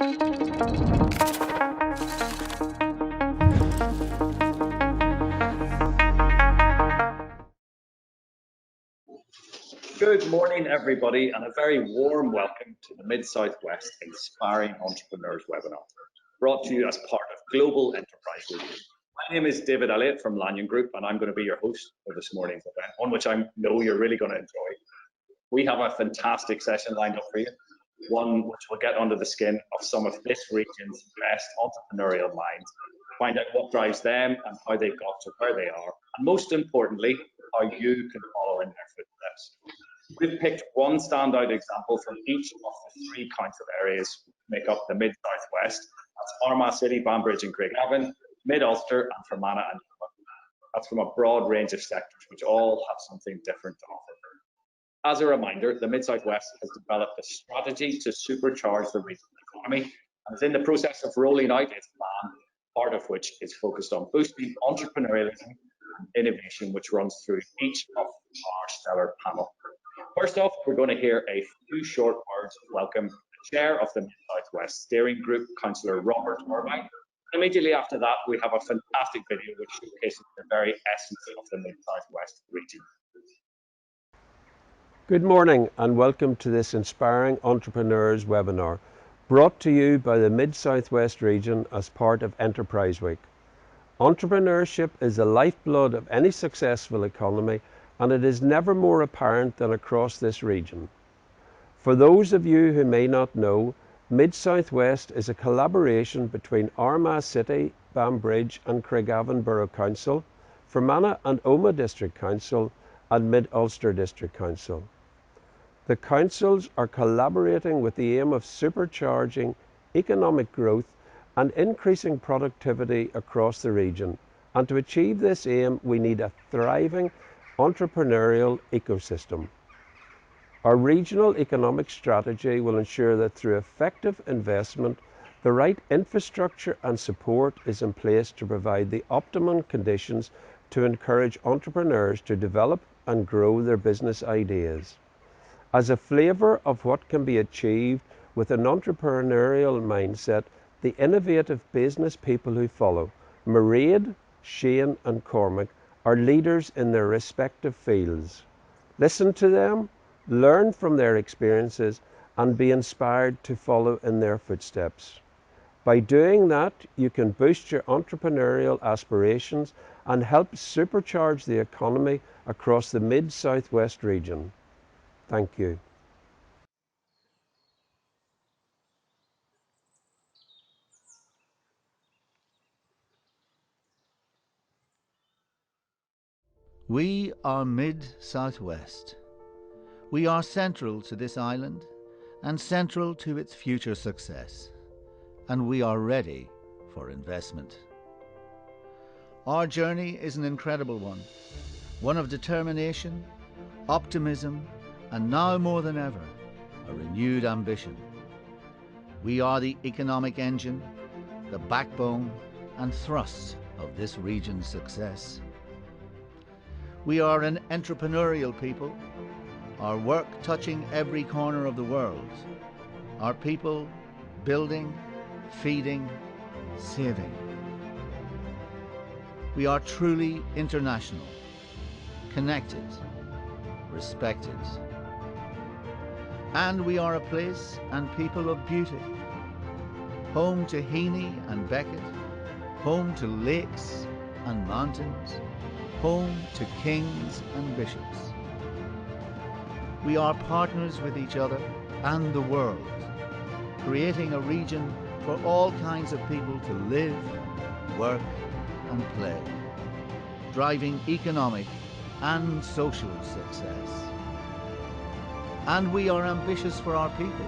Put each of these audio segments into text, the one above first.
Good morning, everybody, and a very warm welcome to the Mid-Southwest Inspiring Entrepreneurs webinar, brought to you as part of Global Enterprise Week. My name is David Elliott from Lanyon Group, and I'm going to be your host for this morning's event, one which I know you're really going to enjoy. We have a fantastic session lined up for you, one which will get under the skin of some of this region's best entrepreneurial minds, find out what drives them and how they got to where they are, and most importantly, how you can follow in their footsteps. We've picked one standout example from each of the three council areas which make up the Mid-Southwest. That's Armagh City, Banbridge and Craigavon, Mid-Ulster and Fermanagh and Dublin. That's from a broad range of sectors which all have something different to offer. As a reminder, the Mid-Southwest has developed a strategy to supercharge the regional economy and is in the process of rolling out its plan, part of which is focused on boosting entrepreneurialism and innovation, which runs through each of our stellar panel. First off, we're going to hear a few short words of welcome to the Chair of the Mid-Southwest Steering Group, Councillor Robert Cormac. Immediately after that, we have a fantastic video which showcases the very essence of the Mid-Southwest region. Good morning and welcome to this Inspiring Entrepreneurs webinar, brought to you by the Mid-Southwest region as part of Enterprise Week. Entrepreneurship is the lifeblood of any successful economy, and it is never more apparent than across this region. For those of you who may not know, Mid-Southwest is a collaboration between Armagh City, Banbridge and Craigavon Borough Council, Fermanagh and Omagh District Council and Mid-Ulster District Council. The councils are collaborating with the aim of supercharging economic growth and increasing productivity across the region. And to achieve this aim, we need a thriving entrepreneurial ecosystem. Our regional economic strategy will ensure that through effective investment, the right infrastructure and support is in place to provide the optimum conditions to encourage entrepreneurs to develop and grow their business ideas. As a flavour of what can be achieved with an entrepreneurial mindset, the innovative business people who follow, Mairead, Shane and Cormac, are leaders in their respective fields. Listen to them, learn from their experiences and be inspired to follow in their footsteps. By doing that, you can boost your entrepreneurial aspirations and help supercharge the economy across the Mid-Southwest region. Thank you. We are Mid-Southwest. We are central to this island and central to its future success, and we are ready for investment. Our journey is an incredible one of determination, optimism, and now more than ever, a renewed ambition. We are the economic engine, the backbone and thrust of this region's success. We are an entrepreneurial people, our work touching every corner of the world, our people building, feeding, saving. We are truly international, connected, respected. And we are a place and people of beauty, home to Heaney and Beckett, home to lakes and mountains, home to kings and bishops. We are partners with each other and the world, creating a region for all kinds of people to live, work and play, driving economic and social success. And we are ambitious for our people,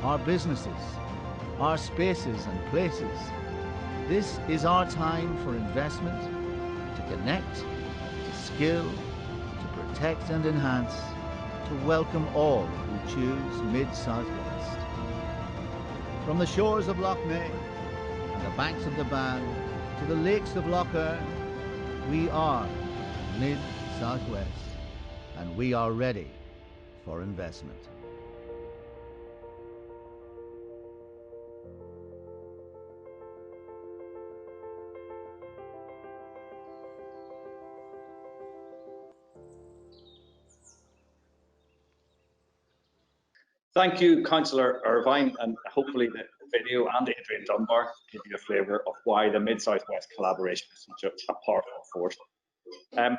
our businesses, our spaces and places. This is our time for investment, to connect, to skill, to protect and enhance, to welcome all who choose Mid-Southwest. From the shores of Loch Ness and the banks of the Bann to the lakes of Loch Earn, we are Mid-Southwest, and we are ready for investment. Thank you, Councillor Irvine, and hopefully the video and Adrian Dunbar give you a flavour of why the Mid-South West collaboration is such a powerful force. Now,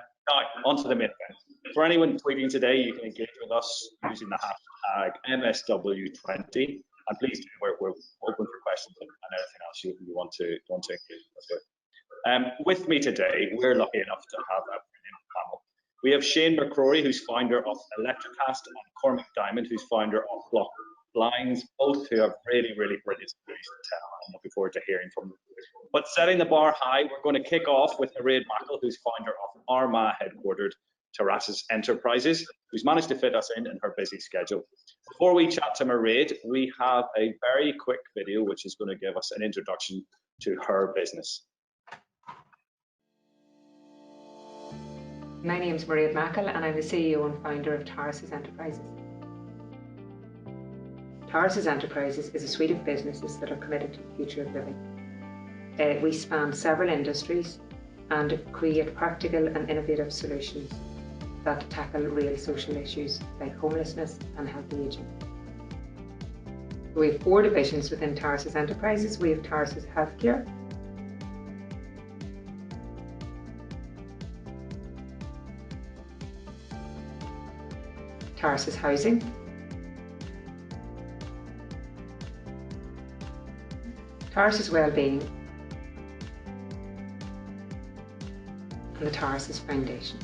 on to the main event. For anyone tweeting today, you can engage with us using the hashtag MSW20, and please do, we're open for questions and anything else you want to engage with us with. With me today, we're lucky enough to have a brilliant panel. We have Shane McCrory, who's founder of ElectriCast, and Cormac Diamond, who's founder of Bloc Blinds, both who have really brilliant stories to tell. I'm looking forward to hearing from them. But setting the bar high, we're going to kick off with Mairead Mackle, who's founder of Armagh headquartered Tarasis Enterprises, who's managed to fit us in her busy schedule. Before we chat to Mairead, we have a very quick video which is going to give us an introduction to her business. My name is Mairead Mackle and I'm the CEO and founder of Tarasis Enterprises. Tarasis Enterprises is a suite of businesses that are committed to the future of living. We span several industries and create practical and innovative solutions that tackle real social issues like homelessness and healthy ageing. We have 4 divisions within Tarasis Enterprises. We have Tarasis Healthcare, Tarasis Housing, Tarasis Wellbeing, and the Tarasis Foundation.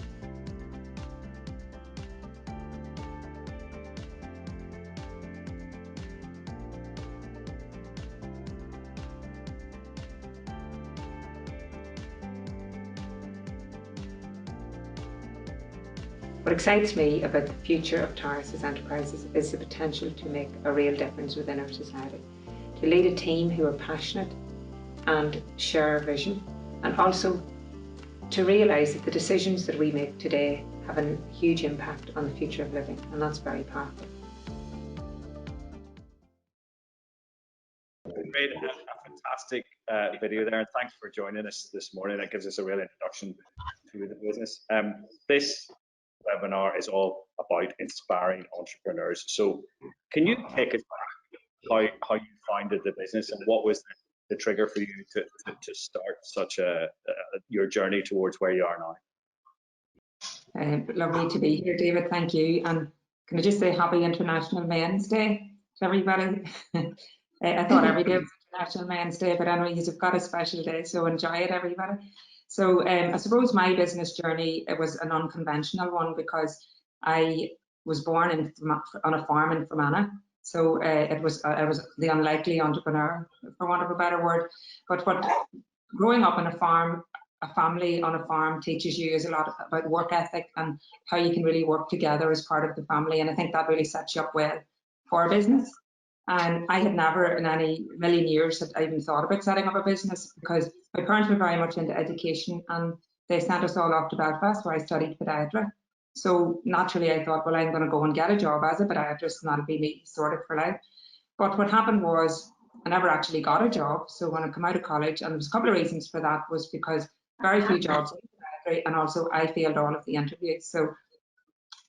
What excites me about the future of Tarasis Enterprises is the potential to make a real difference within our society, to lead a team who are passionate and share a vision, and also to realise that the decisions that we make today have a huge impact on the future of living, and that's very powerful. Great, a fantastic video there, and thanks for joining us this morning. It gives us a real introduction to the business. This webinar is all about inspiring entrepreneurs. So can you take us back how you founded the business and what was the trigger for you to start such your journey towards where you are now? Lovely to be here, David. Thank you. And can I just say happy International Men's Day to everybody? I thought every day was International Men's Day, but anyway, you've got a special day, so enjoy it, everybody. So I suppose my business journey, it was an unconventional one because I was born on a farm in Fermanagh. So I was the unlikely entrepreneur, for want of a better word. But what growing up on a farm, a family on a farm teaches you is a lot about work ethic and how you can really work together as part of the family. And I think that really sets you up well for a business. And I had never in any million years had I even thought about setting up a business because my parents were very much into education and they sent us all off to Belfast where I studied podiatry. So naturally I thought, well, I'm going to go and get a job as a podiatrist and that'll be me sorted for life. But what happened was I never actually got a job. So when I came out of college, and there was a couple of reasons for that, was because very few jobs in podiatry, and also I failed all of the interviews. So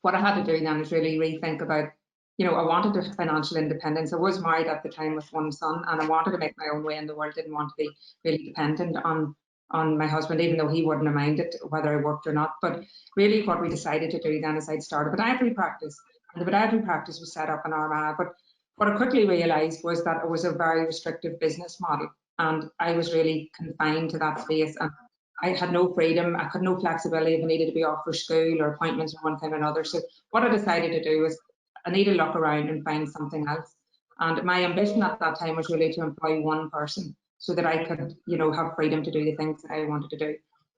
what I had to do then is really rethink about, you know, I wanted a financial independence. I was married at the time with 1 son and I wanted to make my own way in the world. Didn't want to be really dependent on my husband, even though he wouldn't have minded whether I worked or not. But really what we decided to do then is I'd start a podiatry practice. And the podiatry practice was set up in Armagh. But what I quickly realised was that it was a very restrictive business model. And I was really confined to that space. And I had no freedom. I had no flexibility if I needed to be off for school or appointments or one thing or another. So what I decided to do was I need to look around and find something else. And my ambition at that time was really to employ 1 person so that I could, you know, have freedom to do the things that I wanted to do.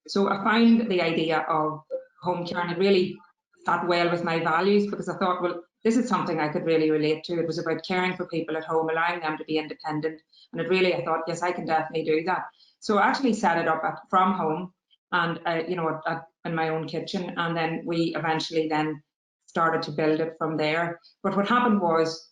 So I found the idea of home care and it really sat well with my values because I thought, well, this is something I could really relate to. It was about caring for people at home, allowing them to be independent. And it really, I thought, yes, I can definitely do that. So I actually set it up from home and, you know, in my own kitchen. And then we eventually then started to build it from there. But what happened was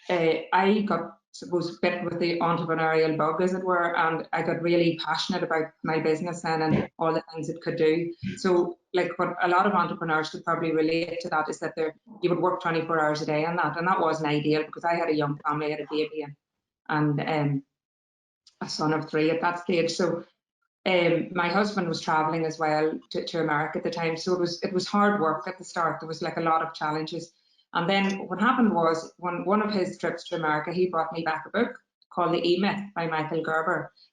I got suppose, bit with the entrepreneurial bug, as it were, and I got really passionate about my business and all the things it could do. So, like what a lot of entrepreneurs could probably relate to that is that you would work 24 hours a day on that, and that wasn't ideal because I had a young family, I had a baby, and a son of 3 at that stage. So my husband was traveling as well to America at the time, so it was hard work at the start. There was like a lot of challenges. And then what happened was, when one of his trips to America, he brought me back a book called The E-Myth by Mackle.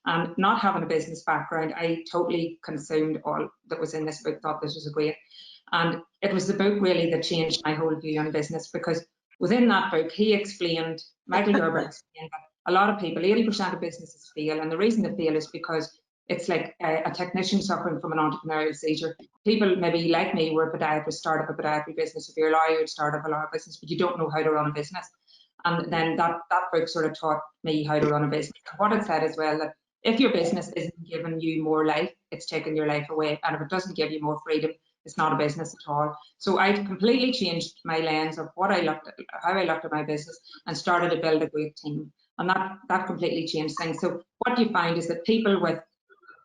And not having a business background, I totally consumed all that was in this book, thought this was great. And it was the book really that changed my whole view on business, because within that book, Mackle explained that a lot of people, 80% of businesses fail. And the reason they fail is because it's like a technician suffering from an entrepreneurial seizure. People maybe like me were a podiatrist, start up a podiatry business. If you're a lawyer, you'd start up a law business, but you don't know how to run a business. And then that book sort of taught me how to run a business. What it said as well, that if your business isn't giving you more life, it's taking your life away. And if it doesn't give you more freedom, it's not a business at all. So I completely changed my lens of what I looked at, how I looked at my business, and started to build a great team. And that completely changed things. So what you find is that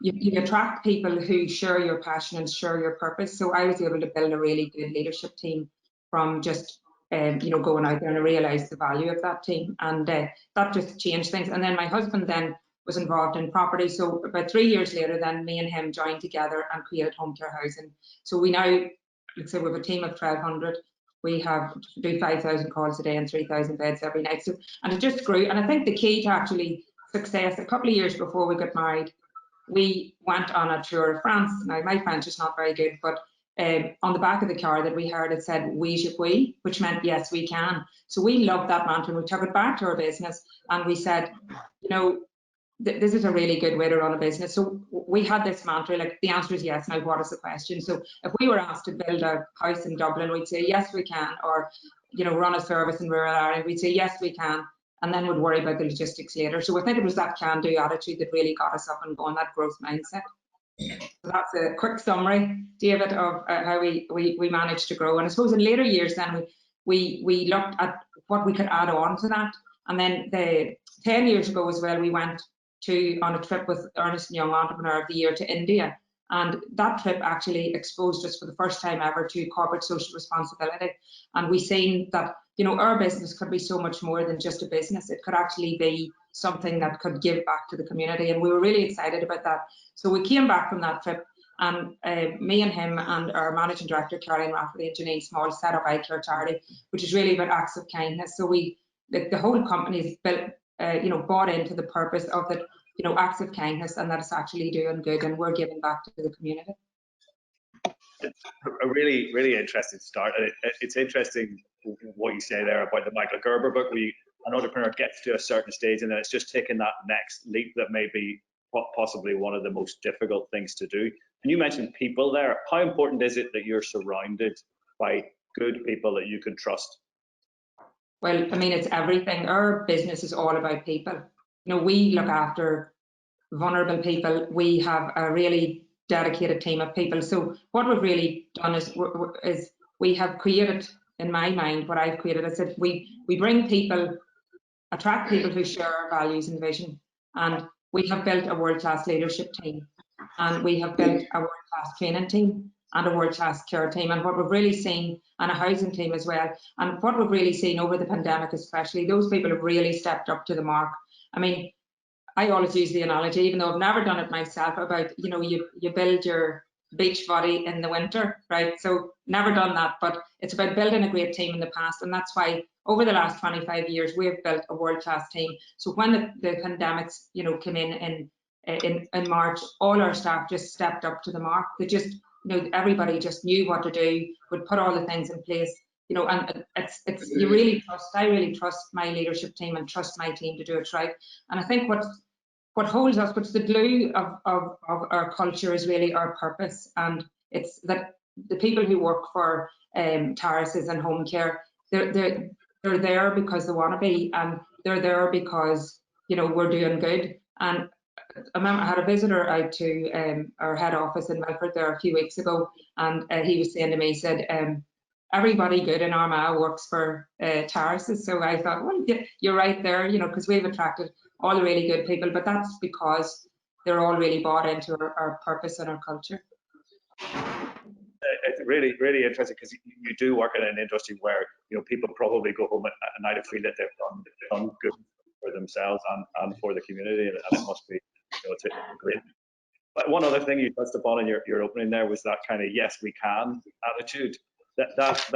you attract people who share your passion and share your purpose. So I was able to build a really good leadership team from just going out there, and I realised the value of that team, and that just changed things. And then my husband then was involved in property. So about 3 years later, then me and him joined together and created home care housing. So we now, let's say, we have a team of 1,200. We do 5,000 calls a day and 3,000 beds every night. So, and it just grew. And I think the key to actually success, a couple of years before we got married, we went on a tour of France. Now, my French is not very good, but on the back of the car that we heard, it said, "Oui, je puis," which meant, yes, we can. So we loved that mantra, and we took it back to our business, and we said, this is a really good way to run a business. So we had this mantra, like, the answer is yes, now what is the question? So if we were asked to build a house in Dublin, we'd say, yes, we can. Or, run a service in rural Ireland, we'd say, yes, we can. And then we'd worry about the logistics later. So I think it was that can-do attitude that really got us up and going, that growth mindset. So that's a quick summary, David, of how we managed to grow. And I suppose in later years then we looked at what we could add on to that. And then 10 years ago as well, we went on a trip with Ernst & Young Entrepreneur of the Year to India. And that trip actually exposed us for the first time ever to corporate social responsibility. And we seen that, our business could be so much more than just a business. It could actually be something that could give back to the community. And we were really excited about that. So we came back from that trip, and me and him and our managing director, Caroline Rafferty, and Janine Small, set up iCare Charity, which is really about acts of kindness. So the whole company is built, bought into the purpose of the, acts of kindness, and that it's actually doing good, and we're giving back to the community. A really, really interesting start. It's interesting what you say there about the Michael Gerber book, where an entrepreneur gets to a certain stage and then it's just taking that next leap that may be possibly one of the most difficult things to do. And you mentioned people there. How important is it that you're surrounded by good people that you can trust? Well, I mean, it's everything. Our business is all about people. We look after vulnerable people. We have a really dedicated team of people. So what we've really done is we have created, in my mind, what I've created, I said we bring people, attract people who share our values and vision. And we have built a world-class leadership team, and we have built a world-class training team and a world-class care team. And what we've really seen, and a housing team as well, and what we've really seen over the pandemic especially, those people have really stepped up to the mark. I mean, I always use the analogy, even though I've never done it myself, about, you build your beach body in the winter, right? So never done that, but it's about building a great team in the past. And that's why over the last 25 years, we've built a world-class team. So when the pandemics, came in March, all our staff just stepped up to the mark. They just, everybody just knew what to do, would put all the things in place, and you really trust, I really trust my leadership team and trust my team to do it right. And I think what holds us, what's the glue of our culture, is really our purpose. And it's that the people who work for Tarasis and home care, they're there because they want to be, and they're there because, we're doing good. And I remember I had a visitor out to our head office in Milford there a few weeks ago, and he was saying to me, he said, everybody good in Armagh works for Tarasis. So I thought, well, yeah, you're right there, you know, because we've attracted all the really good people, but that's because they're all really bought into our purpose and our culture. It's really, really interesting because you do work in an industry where, you know, people probably go home at night and feel that they've done good for themselves and for the community, and it must be, you know, it's great. But one other thing you touched upon in your opening there was that kind of yes we can attitude. That's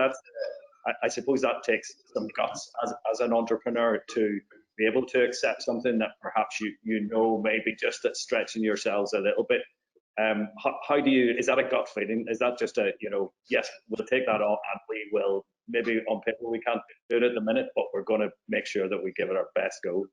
I suppose that takes some guts as an entrepreneur to be able to accept something that perhaps you know maybe just at stretching yourselves a little bit. How do you, is that a gut feeling? Is that just a, you know, yes, we'll take that on and we will, maybe on paper we can't do it at the minute, but we're going to make sure that we give it our best go?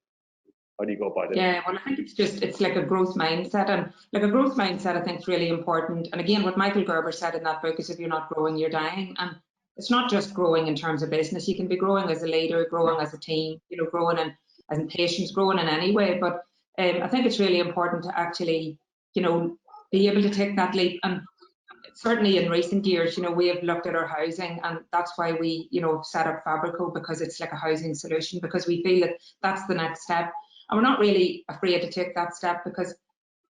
How do you go about it? Yeah, well, I think it's like a growth mindset, and like a growth mindset I think is really important. And again, what Michael Gerber said in that book is if you're not growing, you're dying. And it's not just growing in terms of business. You can be growing as a leader, growing as a team, you know, growing as in patients, growing in any way. But I think it's really important to actually, you know, be able to take that leap. And certainly in recent years, you know, we have looked at our housing, and that's why we, you know, set up Fabrico, because it's like a housing solution, because we feel that that's the next step. And we're not really afraid to take that step because,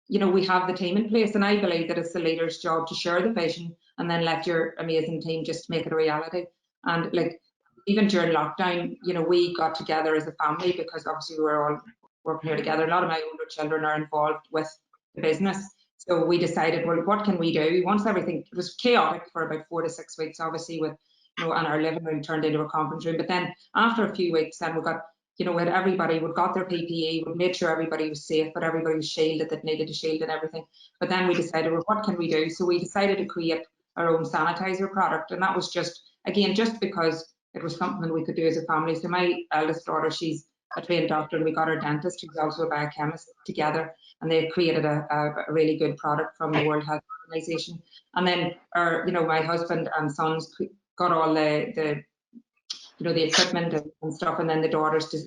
you know, we have the team in place, and I believe that it's the leader's job to share the vision and then let your amazing team just make it a reality. And like, even during lockdown, you know, we got together as a family because obviously we're all working here together. A lot of my older children are involved with the business. So we decided, well, what can we do? Once everything, it was chaotic for about 4 to 6 weeks, obviously, with, you know, and our living room turned into a conference room. But then after a few weeks, then we got, you know, with everybody, we got their PPE, we made sure everybody was safe, but everybody was shielded that needed a shield and everything. But then we decided, well, what can we do? So we decided to create our own sanitizer product. And that was just, again, just because it was something we could do as a family. So my eldest daughter, she's a trained doctor, and we got our dentist, who's also a biochemist, together, and they created a really good product from the World Health Organization. And then our, you know, my husband and sons got all the you know, the equipment and stuff, and then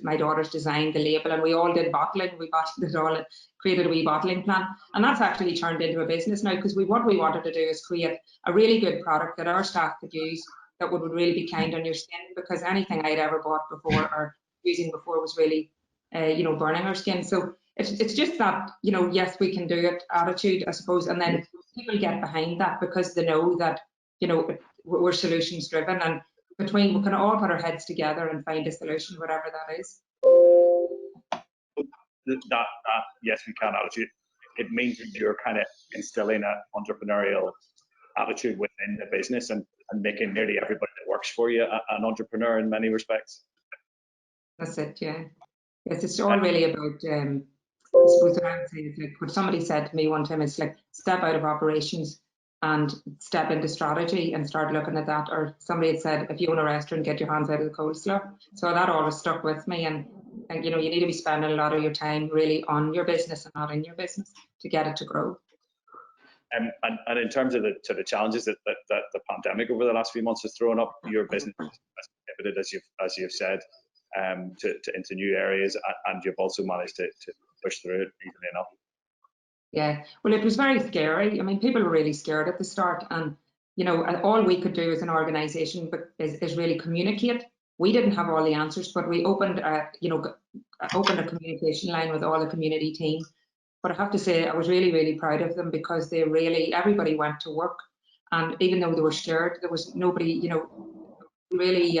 my daughters designed the label, and we all did bottling. We bottled it all and created a wee bottling plant, and that's actually turned into a business now, because what we wanted to do is create a really good product that our staff could use, that would really be kind on your skin, because anything I'd ever bought before or using before was really, you know, burning our skin. So it's just that, you know, yes, we can do it attitude, I suppose, and then people get behind that because they know that, you know, we're solutions driven, and we can all put our heads together and find a solution, whatever that is. That yes, we can attitude. It means that you're kind of instilling an entrepreneurial attitude within the business and making nearly everybody that works for you an entrepreneur in many respects. That's it, yeah. Yes, it's all really about, I suppose what I would say is like what somebody said to me one time, it's like step out of operations and step into strategy and start looking at that. Or somebody had said, if you own a restaurant, get your hands out of the coleslaw. So that always stuck with me. And you know, you need to be spending a lot of your time really on your business and not in your business to get it to grow. And in terms of the challenges that the pandemic over the last few months has thrown up, your business has pivoted, as you've said, into new areas, and you've also managed to push through it easily enough. Yeah, well, it was very scary. I mean, people were really scared at the start, and you know, all we could do as an organisation is really communicate. We didn't have all the answers, but we opened a communication line with all the community team. But I have to say, I was really, really proud of them, because everybody went to work, and even though they were scared, there was nobody, you know, really.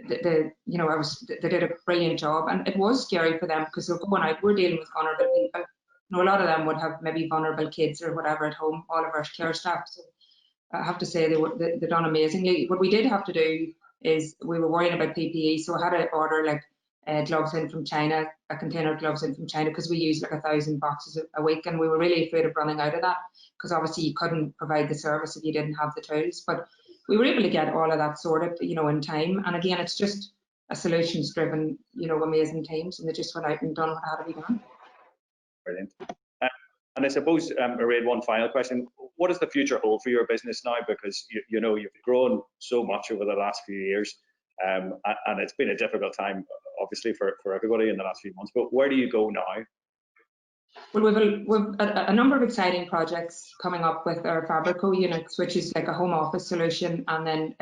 They did a brilliant job, and it was scary for them because they're going out. We're dealing with vulnerable people. You know, a lot of them would have maybe vulnerable kids or whatever at home. All of our care staff. So I have to say they done amazingly. What we did have to do is we were worrying about PPE, so I had to order like gloves in from China, a container of gloves in from China, because we use like 1,000 boxes a week, and we were really afraid of running out of that, because obviously you couldn't provide the service if you didn't have the tools. But we were able to get all of that sorted, you know, in time. And again, it's just a solutions-driven, you know, amazing teams, and they just went out and done what had to be done. Brilliant. And I suppose, Mairead, one final question: what does the future hold for your business now? Because you know, you've grown so much over the last few years, and it's been a difficult time, obviously, for everybody in the last few months. But where do you go now? Well, we've a number of exciting projects coming up with our Fabrico units, which is like a home office solution, and then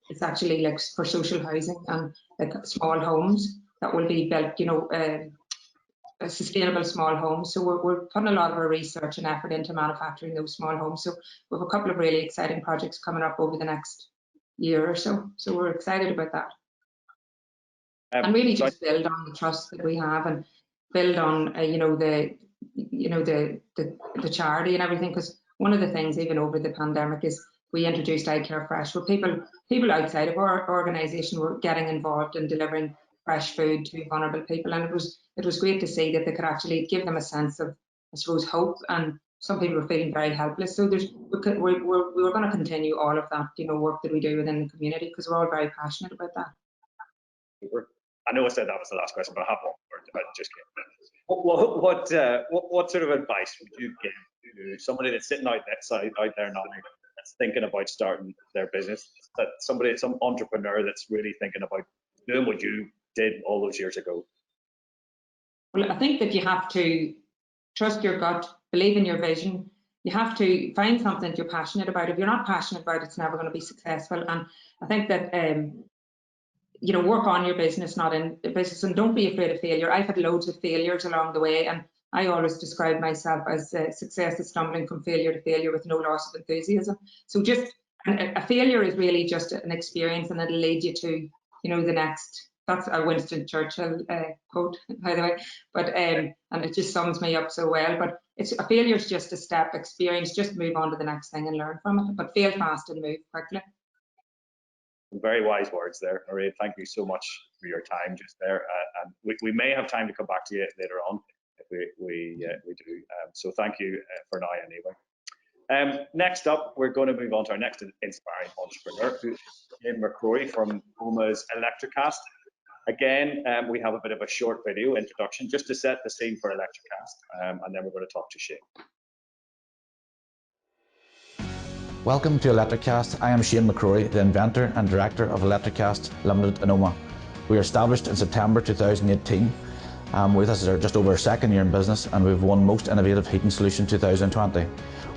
it's actually like for social housing and like small homes that will be built, you know, a sustainable small homes. So we're putting a lot of our research and effort into manufacturing those small homes. So we have a couple of really exciting projects coming up over the next year or so. So we're excited about that. And really just build on the trust that we have and build on, you know, the charity and everything. Because one of the things, even over the pandemic, is we introduced I Care Fresh, where people outside of our organisation were getting involved in delivering fresh food to vulnerable people, and it was great to see that they could actually give them a sense of, I suppose, hope. And some people were feeling very helpless. So we're going to continue all of that, you know, work that we do within the community, because we're all very passionate about that. I know I said that was the last question, but I have one more. Just kidding. What sort of advice would you give to somebody that's sitting out there now, that's thinking about starting their business, some entrepreneur that's really thinking about doing what you did all those years ago? Well, I think that you have to trust your gut, believe in your vision. You have to find something that you're passionate about. If you're not passionate about it, it's never going to be successful. And I think that you know, work on your business, not in the business, and don't be afraid of failure. I've had loads of failures along the way, and I always describe myself as success is stumbling from failure to failure with no loss of enthusiasm. So just a failure is really just an experience, and it'll lead you to, you know, the next. That's a Winston Churchill quote, by the way, but and it just sums me up so well. But a failure is just a step, experience, just move on to the next thing and learn from it, but fail fast and move quickly. Very wise words there, Mairead. Thank you so much for your time just there. And we may have time to come back to you later on if we do. So thank you for now anyway. Next up, we're going to move on to our next inspiring entrepreneur, who is McCrory from Oma's ElectriCast. Again, we have a bit of a short video introduction just to set the scene for ElectriCast, and then we're going to talk to Shane. Welcome to ElectriCast. I am Shane McCrory, the inventor and director of ElectriCast Limited in Oma. We were established in September 2018. This is just over our second year in business, and we've won Most Innovative Heating Solution 2020.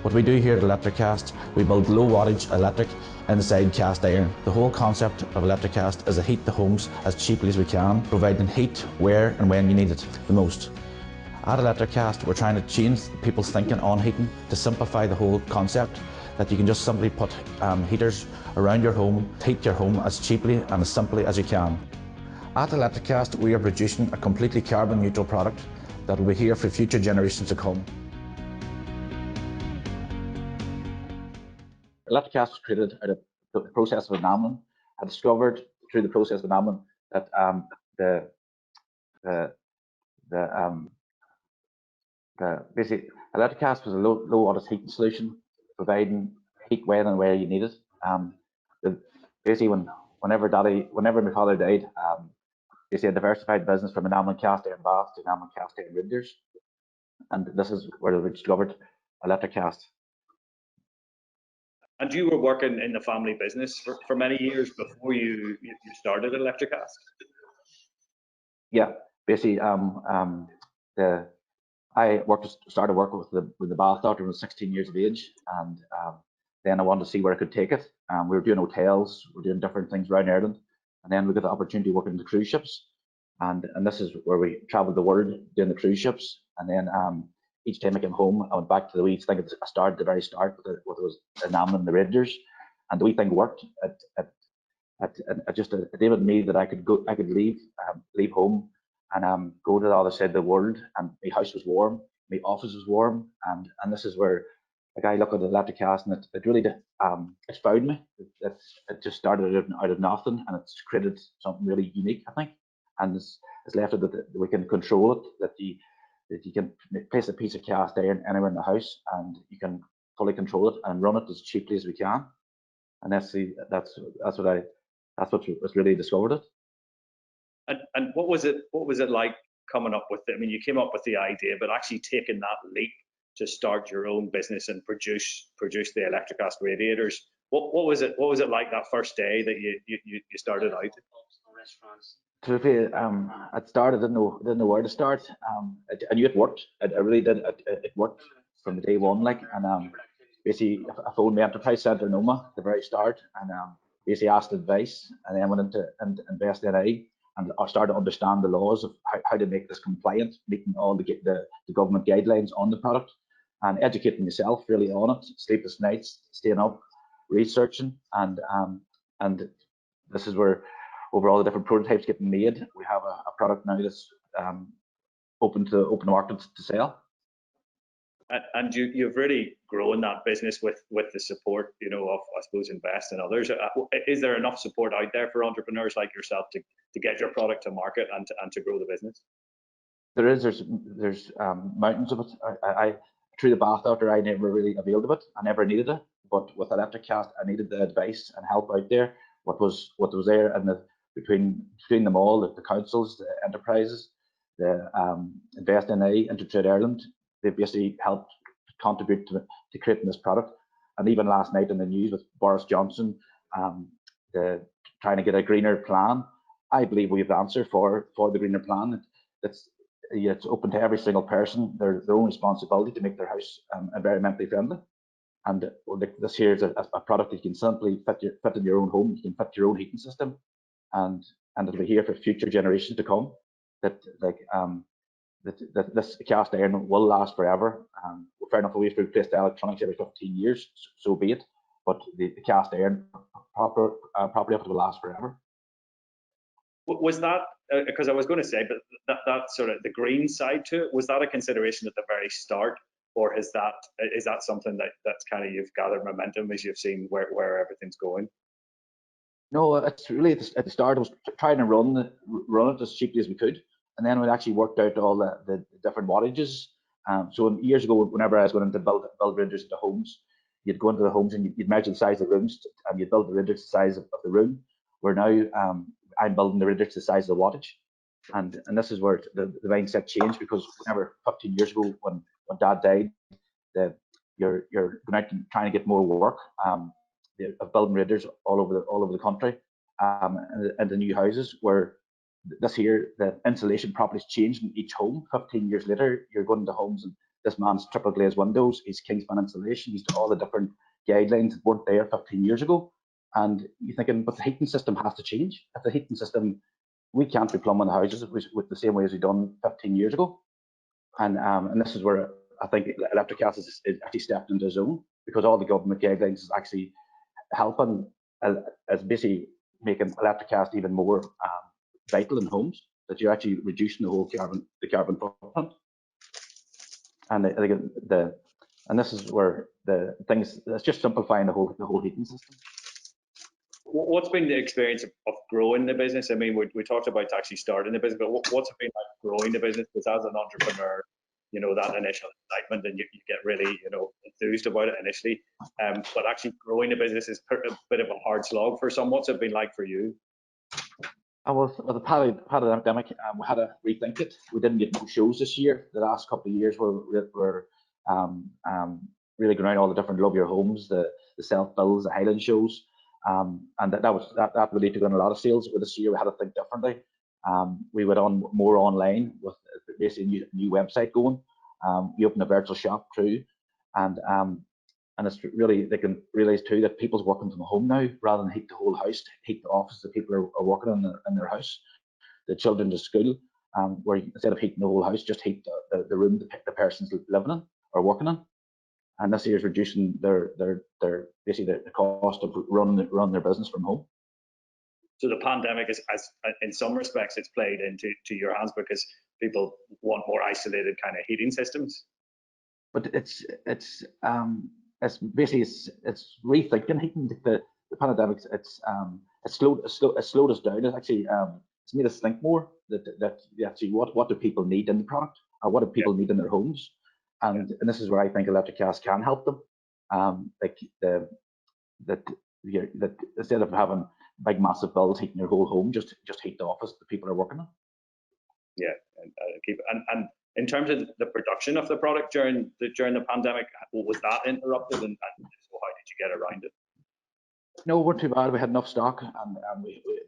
What we do here at ElectriCast, we build low wattage electric inside cast iron. The whole concept of ElectriCast is to heat the homes as cheaply as we can, providing heat where and when you need it the most. At ElectriCast, we're trying to change people's thinking on heating to simplify the whole concept, that you can just simply put heaters around your home, heat your home as cheaply and as simply as you can. At ElectriCast, we are producing a completely carbon neutral product that will be here for future generations to come. ElectriCast was created out of the process of enameling. I discovered through the process of enameling that basically ElectriCast was a low wattage heating solution, providing heat when and where you need it. Basically, whenever my father died, basically a diversified business from enameling cast iron baths to enameling cast iron radiators, and this is where we discovered ElectriCast. And you were working in the family business for many years before you started ElectriCast? Yeah, basically, I started working with the bath doctor when I was 16 years of age, and then I wanted to see where I could take it. We were doing hotels, we were doing different things around Ireland, and then we got the opportunity to work in the cruise ships, and this is where we travelled the world doing the cruise ships. And then each time I came home, I went back to the wee thing. I started at the very start with it was enameling the radiators, and the wee thing worked. It just enabled me that I could leave home and go to the other side of the world, and my house was warm, my office was warm, and this is where like I look at the ElectriCast, and it really it found me. It just started out of nothing, and it's created something really unique, I think, and it's left it that we can control it, that you can place a piece of cast iron anywhere in the house, and you can fully control it and run it as cheaply as we can, and that's what was really discovered it. And what was it like coming up with it? I mean, you came up with the idea, but actually taking that leap to start your own business and produce the ElectriCast radiators. What was it like that first day that you started out? To be it started, didn't know where to start. I knew it worked. It really did. It worked from day one. Like, and basically, I phoned the enterprise centre in Oma at the very start, and basically asked advice, and then went into invest in AI, and I started to understand the laws of how to make this compliant, meeting all the government guidelines on the product, and educating myself really on it, sleepless nights, staying up, researching, and this is where over all the different prototypes getting made, we have a product now that's open to open market to sell. And you've really grown that business with the support, you know, of, I suppose, Invest and others. Is there enough support out there for entrepreneurs like yourself to get your product to market and to grow the business? There is. There's mountains of it. I through the bath after I never really availed of it. I never needed it, but with ElectriCast, I needed the advice and help out there. What was there, and between them all, the councils, the enterprises, the Invest NA, Intertrade Ireland, they basically helped contribute to creating this product. And even last night in the news with Boris Johnson, trying to get a greener plan, I believe we have the answer for the greener plan. It's open to every single person, their own responsibility to make their house environmentally friendly. And this here is a product that you can simply fit in your own home. You can fit your own heating system, and it'll be here for future generations to come. That this cast iron will last forever. Fair enough, we have to replace the electronics every 15 years, so be it. But the cast iron properly will last forever. Was that, because I was going to say, but that sort of the green side to it, was that a consideration at the very start, or is that something that's kind of you've gathered momentum as you've seen where everything's going? No, it's really at the start. I was trying to run it as cheaply as we could, and then we actually worked out all the different wattages. So years ago, whenever I was going to build rangers into homes, you'd go into the homes and you'd measure the size of the rooms, and you'd build the rangers the size of the room. Where now I'm building the rangers the size of the wattage, and this is where the mindset changed, because whenever 15 years ago when Dad died, you're going out and trying to get more work. Of building rangers all over the country, and the new houses, where this year the insulation properties changed in each home. 15 years later, you're going to homes and this man's triple glazed windows, he's Kingspan insulation, he's all the different guidelines that weren't there 15 years ago. And you're thinking, but the heating system has to change. If the heating system, we can't be plumbing the houses with the same way as we done 15 years ago. And this is where I think ElectriCast is actually stepped into his own, because all the government guidelines is actually helping as basically making ElectriCast even more vital in homes, that you're actually reducing the whole carbon footprint. And I think and this is where the things, it's just simplifying the whole heating system. What's been the experience of growing the business? I mean, we talked about actually starting the business, but what's it been like growing the business? Because as an entrepreneur, you know, that initial excitement, and you get really, you know, enthused about it initially. But actually growing the business is a bit of a hard slog for some. What's it been like for you? Well, with the pandemic, we had to rethink it. We didn't get no shows this year. The last couple of years were really going around all the different Love Your Homes, the self-builds, the Highland shows. And that really took on a lot of sales. But this year we had to think differently. We went on more online with basically a new website going. We opened a virtual shop too, and it's really, they can realise too that people's working from home now, rather than heat the whole house, heat the office that people are working in their house, the children to school, where instead of heating the whole house, just heat the room the person's living in or working in. And this year is reducing their basically the cost of running their business from home. So the pandemic is, in some respects, it's played into your hands, because people want more isolated kind of heating systems. But it's basically it's rethinking heating. The pandemic it's slowed us down. It's actually it's made us think more that actually what do people need in the product, or what do people need in their homes. And this is where I think ElectriCast can help them. Like that instead of having big massive bills heating your whole home, just heat the office that people are working in. Yeah, and in terms of the production of the product during the pandemic, was that interrupted, and so how did you get around it? No, it wasn't too bad. We had enough stock, and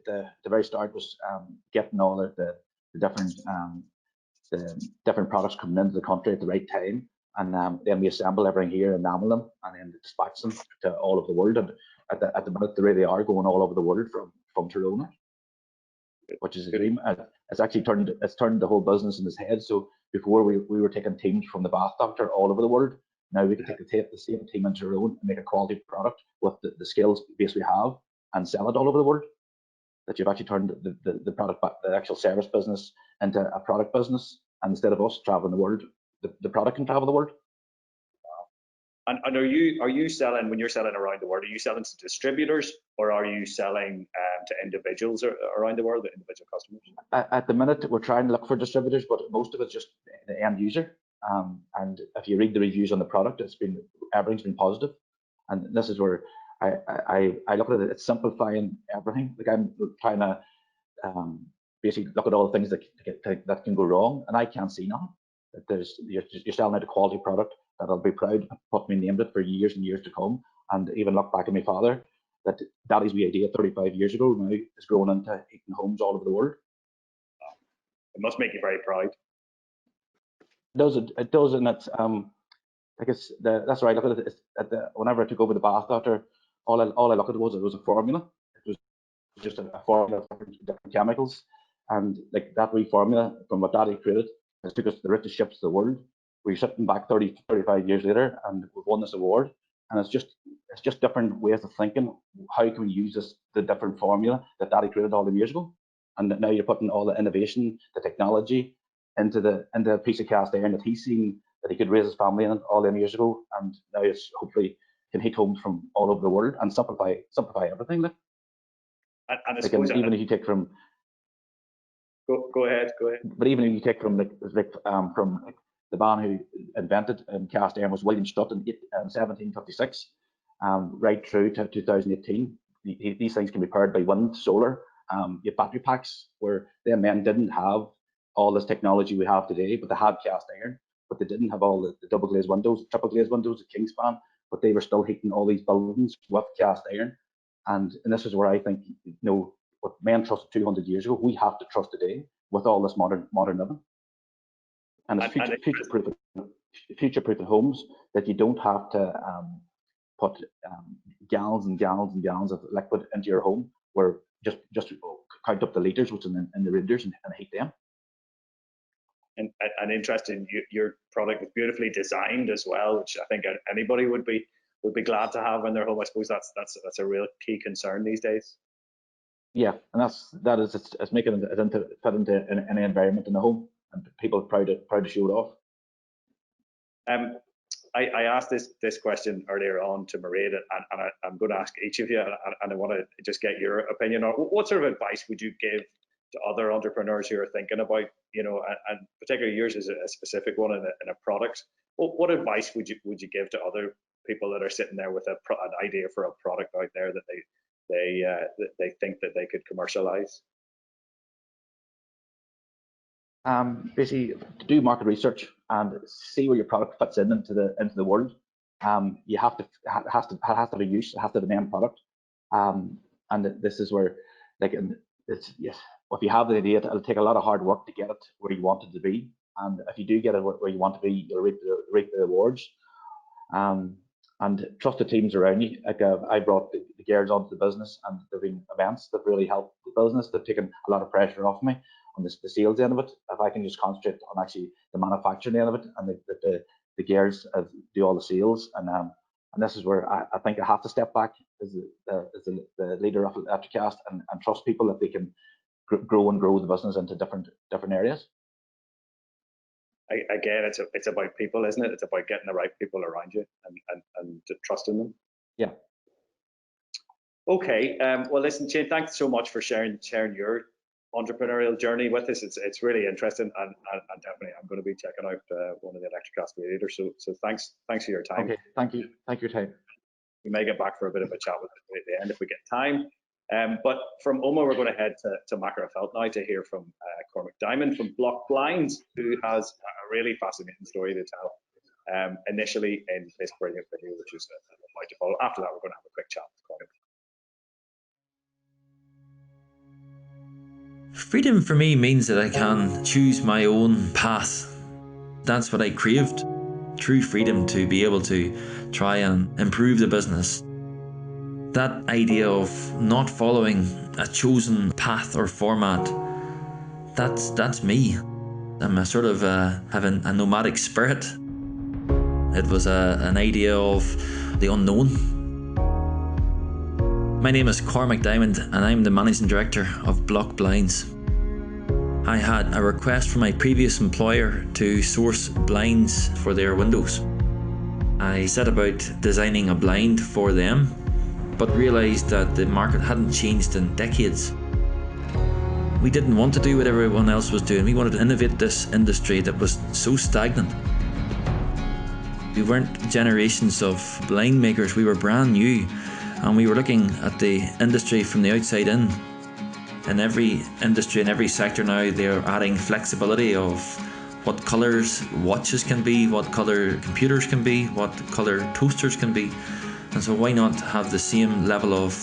the very start was getting all the different products coming into the country at the right time. and then we assemble everything here, enamel them, and then dispatch them to all over the world. And at the minute, the way they are going all over the world from Toronto, which is a dream. It's actually turned the whole business in its head. So before we were taking teams from the Bath Doctor all over the world. Now we can take the same team into our own and make a quality product with the skills base we have and sell it all over the world. That you've actually turned the product, the actual service business, into a product business, and instead of us traveling the world, the product can travel the world. And are you selling, when you're selling around the world, are you selling to distributors, or are you selling to individuals around the world, the individual customers? At the minute, we're trying to look for distributors, but most of it's just the end user. And if you read the reviews on the product, everything's been positive. And this is where I look at it. It's simplifying everything. Like, I'm trying to basically look at all the things that can go wrong, and I can't see nothing. You're selling out a quality product that I'll be proud to put my name to it for years and years to come. And even look back at my father, that Daddy's wee idea 35 years ago now is growing into heating homes all over the world. It must make you very proud. It does, and it's I guess that's right. Look at it. Whenever I took over the Bath Doctor, all I looked at was a formula. It was just a formula of different chemicals, and like that wee formula from what Daddy created has took us to the richest ships of the world. We're sitting back 35 years later, and we've won this award. And it's just different ways of thinking. How can we use the different formula that Daddy created all them years ago? And now you're putting all the innovation, the technology into a piece of cast iron that he's seen that he could raise his family in all them years ago, and now it's hopefully can heat homes from all over the world and simplify everything. Like, and I like suppose even if you take from go ahead. But even if you take from from the man who invented cast iron was William Strutt in 1756, right through to 2018. These things can be powered by wind, solar. You have battery packs where them men didn't have all this technology we have today, but they had cast iron, but they didn't have all the double glazed windows, triple glazed windows, the Kingspan, but they were still heating all these buildings with cast iron. And this is where I think, what men trusted 200 years ago, we have to trust today with all this modern living. And it's future-proofing homes that you don't have to put gallons and gallons and gallons of liquid into your home, where just count up the liters which in the radiators and heat them. And interesting, your product is beautifully designed as well, which I think anybody would be glad to have in their home. I suppose that's a real key concern these days. Yeah, and it's making it fit into any environment in the home, and people are proud to show it off. I asked this question earlier on to Mairead, and I'm going to ask each of you, and I want to just get your opinion on what sort of advice would you give to other entrepreneurs who are thinking about, and particularly yours is a specific one in a product. What advice would you give to other people that are sitting there with an idea for a product out there that they think that they could commercialize? Basically, do market research and see where your product fits into the world. You have to has to be use. It has to be the main product. And this is where, if you have the idea, it'll take a lot of hard work to get it where you want it to be. And if you do get it where you want to be, you'll reap the rewards. And trust the teams around you. Like, I brought the girls onto the business, and there've been events that really helped the business. They've taken a lot of pressure off me on the sales end of it. If I can just concentrate on actually the manufacturing end of it, and the girls do all the sales, and this is where I think I have to step back as the leader of ElectriCast and trust people that they can grow the business into different areas. Again, it's about people, isn't it? It's about getting the right people around you and trusting them. Yeah. Okay. Well, listen, Shane, thanks so much for sharing your entrepreneurial journey with us. It's really interesting, and definitely I'm going to be checking out one of the ElectriCast leaders. So thanks for your time. Okay. Thank you for your time. We may get back for a bit of a chat with it at the end if we get time. But from Oma, we're going to head to Mackle now to hear from Cormac Diamond from Bloc Blinds, who has a really fascinating story to tell. Initially in this brilliant video, which is about to follow. After that, we're going to have a quick chat with Cormac. Freedom for me means that I can choose my own path. That's what I craved. true freedom to be able to try and improve the business. That idea of not following a chosen path or format, that's me. I'm a sort of having a nomadic spirit. It was an idea of the unknown. My name is Cormac Diamond and I'm the Managing Director of Bloc Blinds. I had a request from my previous employer to source blinds for their windows. I set about designing a blind for them, but realised that the market hadn't changed in decades. We didn't want to do what everyone else was doing. We wanted to innovate this industry that was so stagnant. We weren't generations of blind makers, we were brand new, and we were looking at the industry from the outside in. In every industry, in every sector now, they're adding flexibility of what colours watches can be, what colour computers can be, what colour toasters can be. And so why not have the same level of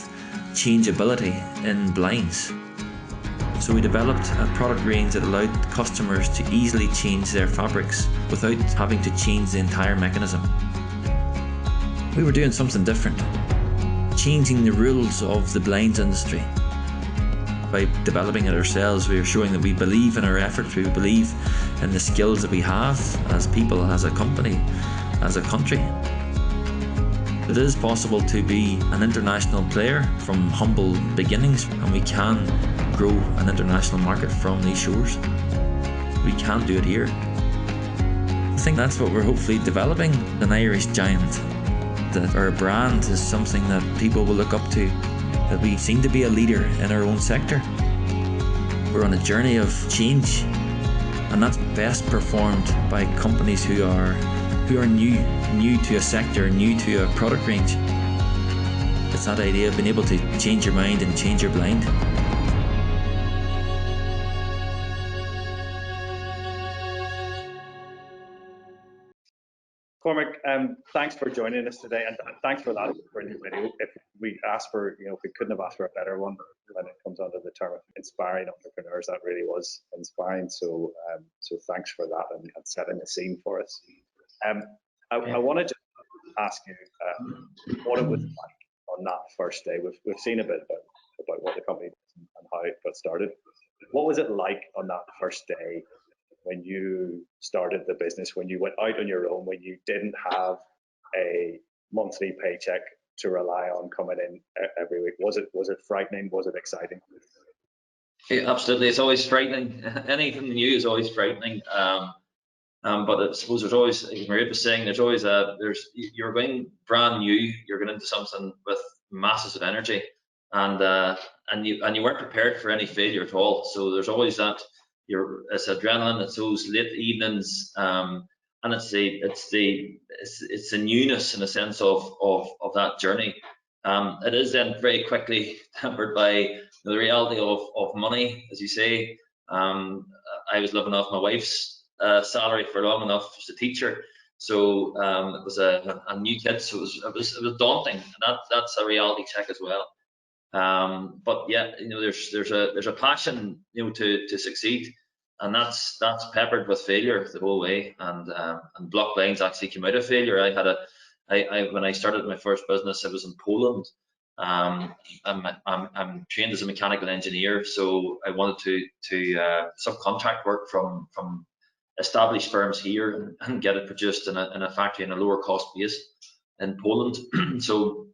changeability in blinds? So we developed a product range that allowed customers to easily change their fabrics without having to change the entire mechanism. We were doing something different, changing the rules of the blinds industry. By developing it ourselves, we are showing that we believe in our efforts, we believe in the skills that we have as people, as a company, as a country. It is possible to be an international player from humble beginnings, and we can grow an international market from these shores. We can do it here. I think that's what we're hopefully developing, an Irish giant. That our brand is something that people will look up to, that we seem to be a leader in our own sector. We're on a journey of change, and that's best performed by companies who are new to a sector, new to a product range. It's that idea of being able to change your mind and change your blind. Cormac, thanks for joining us today, and thanks for that brilliant video. If we couldn't have asked for a better one when it comes under the term of inspiring entrepreneurs, that really was inspiring. So, thanks for that and setting the scene for us. I wanted to ask you what it was like on that first day. We've seen a bit about what the company did and how it got started. What was it like on that first day when you started the business, when you went out on your own, when you didn't have a monthly paycheck to rely on coming in every week? Was it frightening? Was it exciting? Yeah, absolutely. It's always frightening. Anything new is always frightening. But I suppose there's always, as Mairead was saying, you're going brand new. You're going into something with masses of energy, and you weren't prepared for any failure at all. So there's always that. It's adrenaline. It's those late evenings, and it's the newness in a sense of that journey. It is then very quickly tempered by the reality of money, as you say. I was living off my wife's salary for long enough as a teacher, so it was a new kid, so it was daunting, and that's a reality check as well. But yeah, there's a passion, to succeed, and that's peppered with failure the whole way. And Bloc Blinds actually came out of failure. When I started my first business, I was in Poland. I'm trained as a mechanical engineer, so I wanted to subcontract work from established firms here and get it produced in a factory in a lower cost base in Poland. So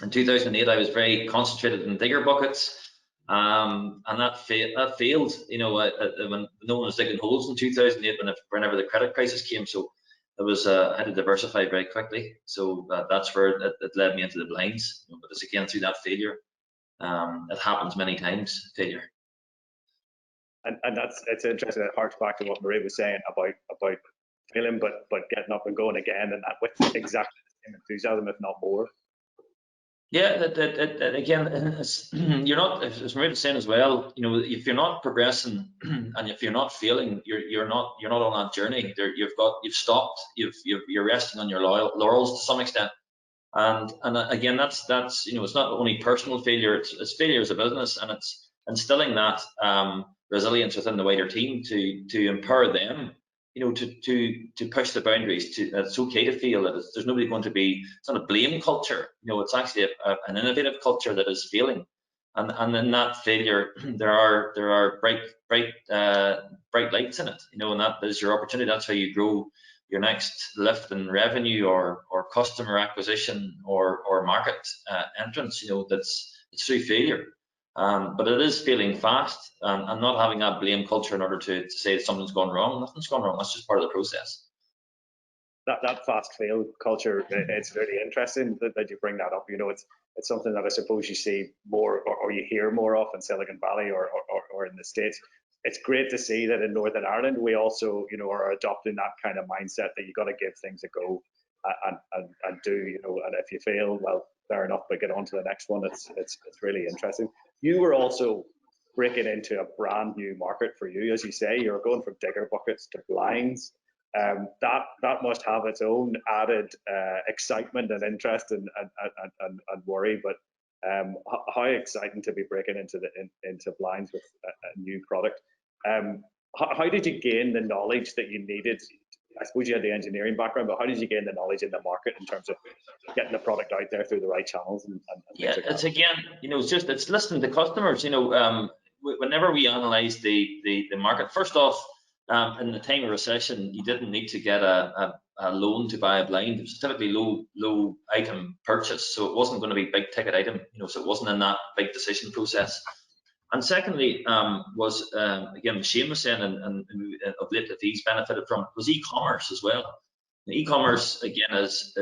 in 2008, I was very concentrated in digger buckets, and that failed. When no one was digging holes in 2008, whenever the credit crisis came. So I had to diversify very quickly. So that's where it led me into the blinds. But it's again through that failure. It happens many times, failure. And it's interesting. It harks back to what Mairead was saying about failing, but getting up and going again, and that with exactly the same enthusiasm, if not more. Yeah, again, you're not, as Mairead was saying as well. If you're not progressing and if you're not failing, you're not on that journey. You've stopped. You're resting on your laurels to some extent. And again, that's it's not only personal failure. It's failure as a business, and it's instilling that resilience within the wider team to empower them, to push the boundaries. That it's okay to feel that there's nobody going to be. It's not a blame culture. It's actually an innovative culture that is failing, and in that failure, there are bright lights in it. And that is your opportunity. That's how you grow your next lift in revenue or customer acquisition or market entrance. It's through failure. But it is failing fast and not having that blame culture in order to say that something's gone wrong. Nothing's gone wrong. That's just part of the process. That fast fail culture, it's really interesting that you bring that up. It's something that I suppose you see more or you hear more of in Silicon Valley or in the States. It's great to see that in Northern Ireland we also are adopting that kind of mindset that you got to give things a go and do, and if you fail, well, fair enough, but get on to the next one. It's really interesting. You were also breaking into a brand new market for you, as you say. You're going from digger buckets to blinds. That must have its own added excitement and interest and worry. But how exciting to be breaking into blinds with a new product. How did you gain the knowledge that you needed? I suppose you had the engineering background, but how did you gain the knowledge in the market in terms of getting the product out there through the right channels? Yeah, it's again, it's listening to customers. Whenever we analyze the market, first off, in the time of recession, you didn't need to get a loan to buy a blind. It was typically low item purchase, so it wasn't going to be big ticket item. So it wasn't in that big decision process. And secondly, was again, Shane was saying, and of late that he's benefited from, was e-commerce as well. E-commerce again is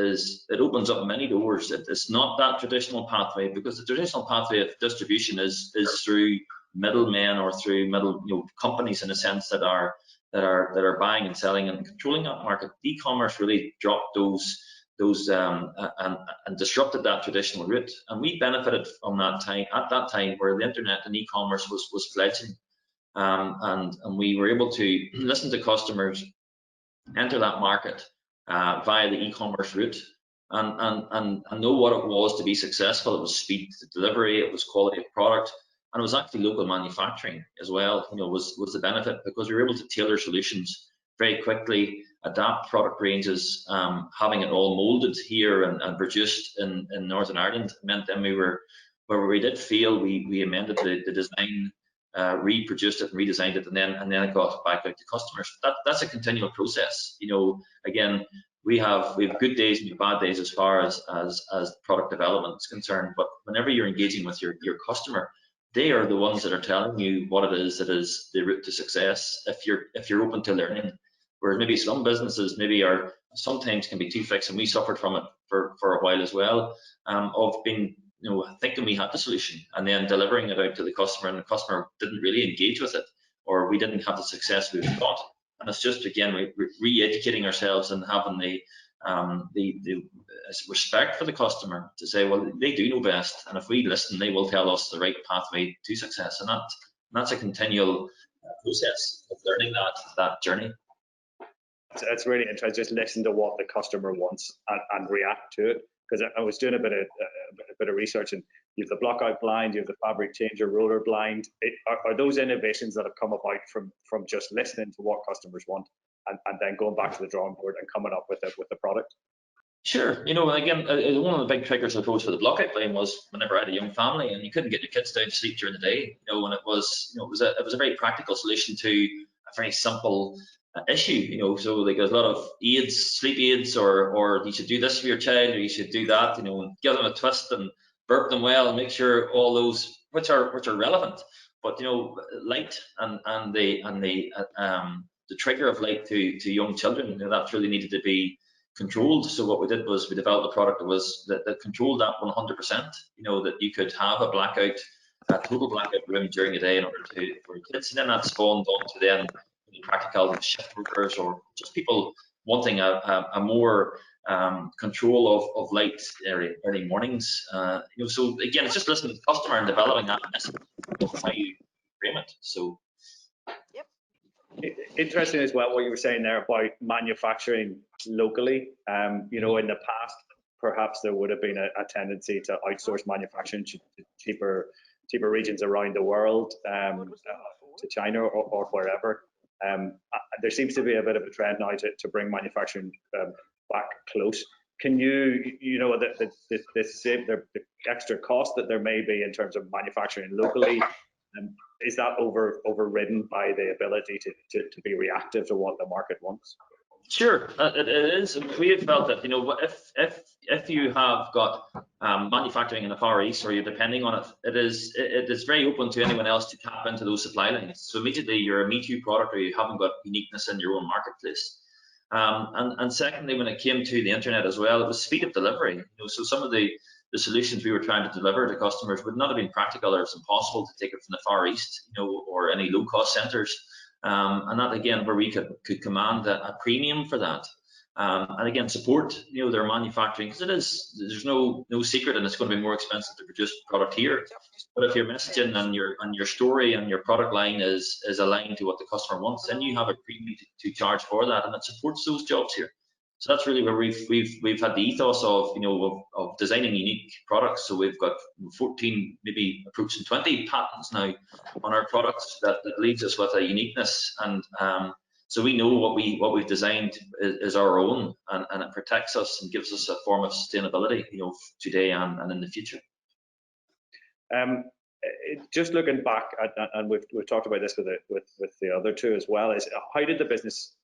it opens up many doors. It's not that traditional pathway, because the traditional pathway of distribution is through middlemen or through companies in a sense that are buying and selling and controlling that market. E-commerce really dropped those and disrupted that traditional route, and we benefited from that time at that time where the internet and e-commerce was fledgling, and we were able to listen to customers, enter that market via the e-commerce route, and know what it was to be successful. It was speed to delivery, it was quality of product, and it was actually local manufacturing as well. Was the benefit, because we were able to tailor solutions very quickly, adapt product ranges. Having it all molded here and produced in Northern Ireland meant then we were, where we did fail, we amended the design, reproduced it and redesigned it, and then it got back out to customers. That's a continual process. Again, we have good days and bad days as far as product development is concerned, but whenever you're engaging with your customer, they are the ones that are telling you what it is that is the route to success if you're open to learning. Whereas maybe some businesses are sometimes can be too fixed, and we suffered from it for a while as well, of being thinking we had the solution and then delivering it out to the customer, and the customer didn't really engage with it, or we didn't have the success we thought. And it's just, again, re-educating ourselves and having the respect for the customer to say, well, they do know best, and if we listen, they will tell us the right pathway to success. And that's a continual process of learning that journey. It's really interesting. Just listen to what the customer wants and react to it. Because I was doing a bit of research, and you have the block out blind, you have the fabric changer roller blind. Are those innovations that have come about from just listening to what customers want and then going back to the drawing board and coming up with the product? Sure. Again, one of the big triggers, I suppose, for the block out blind was whenever I had a young family and you couldn't get your kids down to sleep during the day. And it was a very practical solution to a very simple issue. So like there's a lot of aids, sleep aids, or you should do this for your child, or you should do that. And give them a twist and burp them well, and make sure all those which are relevant. But light and the trigger of light to young children, that really needed to be controlled. So what we did was we developed a product that controlled that 100%. That you could have a total blackout room during the day in order for kids, and then that spawned on to then practical shift workers or just people wanting a more control of light early mornings. So again, it's just listening to the customer and developing that message of how you frame it. So. Interesting as well what you were saying there about manufacturing locally. In the past, perhaps there would have been a tendency to outsource manufacturing to cheaper regions around the world, to China or wherever. There seems to be a bit of a trend now to bring manufacturing back close. Can you know, the extra cost that there may be in terms of manufacturing locally, is that overridden by the ability to be reactive to what the market wants? Sure, it is. We have felt that, you know, if you have got manufacturing in the Far East, or you're depending on it, it is very open to anyone else to tap into those supply lines. So immediately you're a Me Too product, or you haven't got uniqueness in your own marketplace. And secondly, when it came to the internet as well, it was speed of delivery. You know, so some of the solutions we were trying to deliver to customers would not have been practical, or it's impossible to take it from the Far East, you know, or any low-cost centres. And that again, where we could command a premium for that, and again support, you know, their manufacturing, because there's no secret, and it's going to be more expensive to produce product here. But if your messaging and your story and your product line is aligned to what the customer wants, then you have a premium to charge for that, and it supports those jobs here. So that's really where we've had the ethos of, you know, of designing unique products. So we've got 14, maybe approaching 20 patents now on our products that leaves us with a uniqueness, and so we know what we've designed is our own, and it protects us and gives us a form of sustainability, you know, today and in the future. Just looking back at, and we've talked about this with the other two as well, is how did the business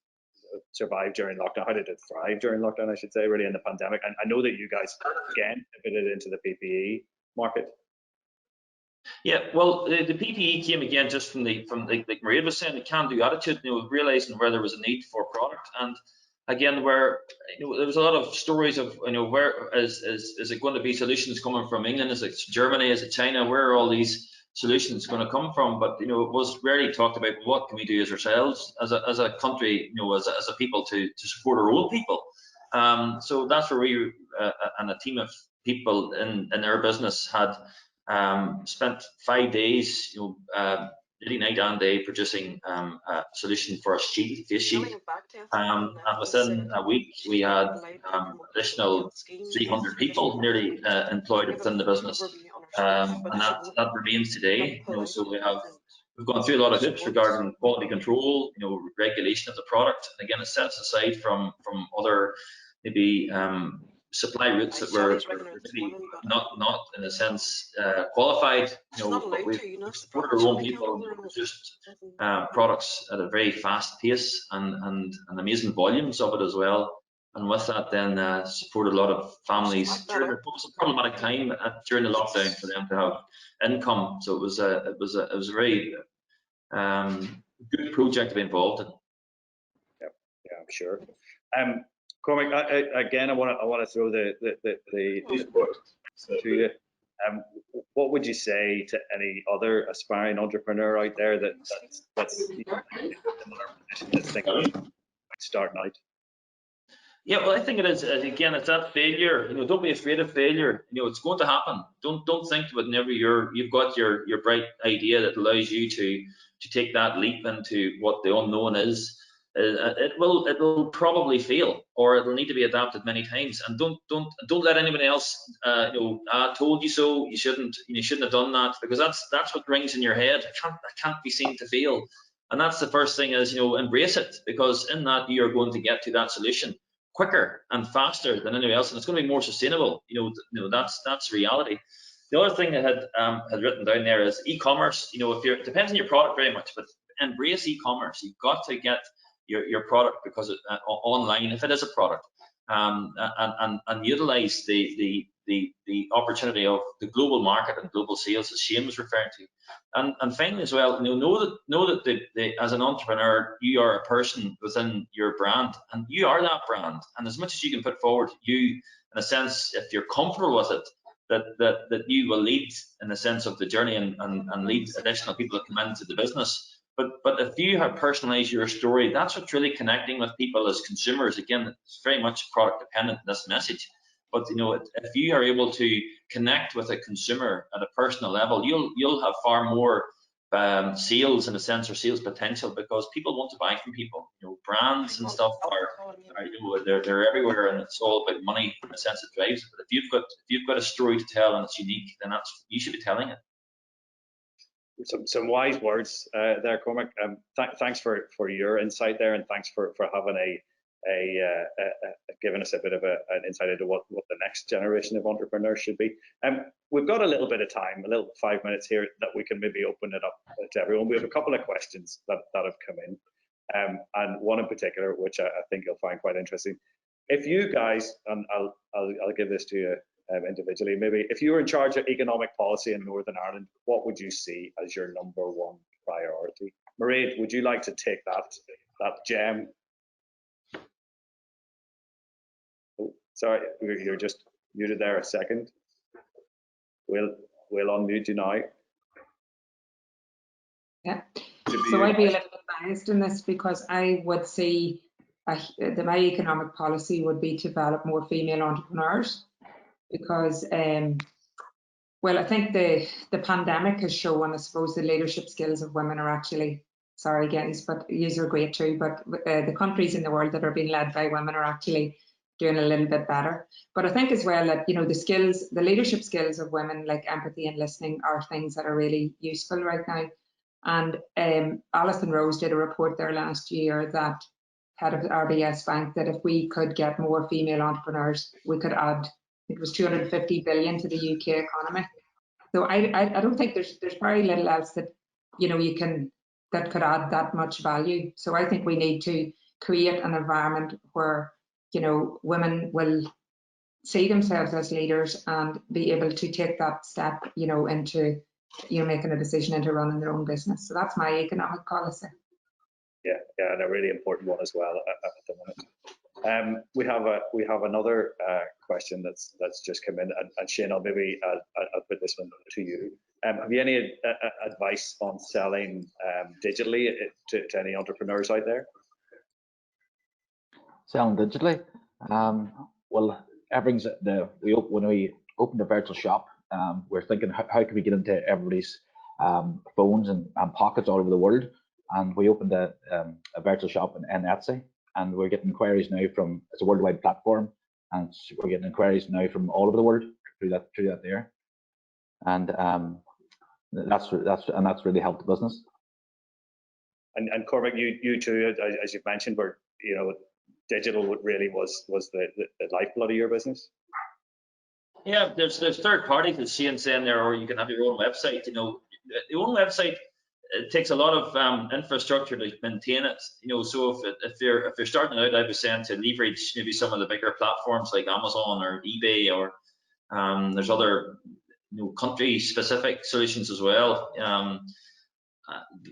survive during lockdown? How did it thrive during lockdown, I should say, really, in the pandemic? And I know that you guys again pivoted into the PPE market. Yeah, well, the PPE came again just from like Mairead was saying, the can-do attitude, you know, realizing where there was a need for product, and again, where, you know, there was a lot of stories of, you know, where is it going to be solutions coming from England? Is it Germany? Is it China? Where are all these solutions going to come from? But, you know, it was rarely talked about what can we do as ourselves, as a country, you know, as a people to support our own people. So that's where we and a team of people in our business had spent 5 days, you know, nearly night and day producing a solution for a face shield. And within a week, we had additional 300 people nearly employed within the business, and that remains today. You know, so we've gone through a lot of hoops regarding quality control, you know, regulation of the product. Again, it sets aside from other maybe supply routes that were really not in a sense qualified, you know, but we've supported our own people, produced products at a very fast pace and amazing volumes of it as well. And with that, then supported a lot of families during a problematic time during the lockdown for them to have income. So it was a very good project to be involved in. Yeah, I'm sure. Cormac, again, I want to throw the to you. What would you say to any other aspiring entrepreneur out there that's you know, in a similar position, that's thinking about starting out? Yeah, well, I think it is. Again, it's that failure. You know, don't be afraid of failure. You know, it's going to happen. Don't think whenever you've got your bright idea that allows you to take that leap into what the unknown is. It will probably fail, or it will need to be adapted many times. And don't let anyone else, you know, I told you so. You shouldn't have done that, because that's what rings in your head. I can't be seen to fail. And that's the first thing is, you know, embrace it, because in that you are going to get to that solution quicker and faster than anyone else, and it's going to be more sustainable. You know that's reality. The other thing I had written down there is e-commerce. You know, it depends on your product very much, but embrace e-commerce. You've got to get your product because online, if it is a product, and utilize the opportunity of the global market and global sales, as Shane was referring to. And finally as well, you know that as an entrepreneur, you are a person within your brand, and you are that brand. And as much as you can put forward, you, in a sense, if you're comfortable with it, that you will lead in the sense of the journey and lead additional people that come into the business. But if you have personalized your story, that's what's really connecting with people as consumers. Again, it's very much product dependent, this message. But you know, if you are able to connect with a consumer at a personal level, you'll have far more sales, in a sense, or sales potential, because people want to buy from people. You know, brands and stuff are you know, they're everywhere, and it's all about money in a sense that drives it. But if you've got a story to tell and it's unique, then you should be telling it. Some wise words there, Cormac. Thanks for your insight there, and thanks for having giving us a bit of an insight into what the next generation of entrepreneurs should be. We've got a little bit of time, a little 5 minutes here that we can maybe open it up to everyone. We have a couple of questions that have come in, and one in particular, which I think you'll find quite interesting. If you guys, and I'll give this to you individually, maybe if you were in charge of economic policy in Northern Ireland, what would you see as your #1 priority? Mairead, would you like to take that gem? Oh, sorry, you're just muted there a second. We'll unmute you now. Yeah, so I'd be a little bit biased in this because I would see that my economic policy would be to develop more female entrepreneurs, because well, I think the pandemic has shown, I suppose, the leadership skills of women are actually, sorry guys, but yous are great too, but the countries in the world that are being led by women are actually doing a little bit better. But I think as well that, you know, the leadership skills of women, like empathy and listening, are things that are really useful right now. And Alison Rose did a report there last year, that head of RBS Bank, that if we could get more female entrepreneurs, we could add, I think it was 250 billion to the UK economy. So I don't think there's very little else that, you know, that could add that much value. So I think we need to create an environment where, you know, women will see themselves as leaders and be able to take that step, you know, into, you know, making a decision into running their own business. So that's my economic policy. Yeah, and a really important one as well at the minute. We have another question that's just come in, and Shane, I'll maybe I'll put this one to you. Have you any advice on selling digitally to any entrepreneurs out there? Selling digitally? Well, everything's when we opened a virtual shop, we're thinking how can we get into everybody's phones and pockets all over the world, and we opened a virtual shop in Etsy, and we're getting inquiries now from, it's a worldwide platform, and we're getting inquiries now from all over the world through that there, and that's really helped the business. And Cormac, you too, as you've mentioned, were, you know, digital really was the lifeblood of your business. Yeah, there's third parties, as Shane's saying there, or you can have your own website. You know, your own website, it takes a lot of infrastructure to maintain it. You know, so if you're starting out, I was saying to leverage maybe some of the bigger platforms like Amazon or eBay, or there's other, you know, country specific solutions as well.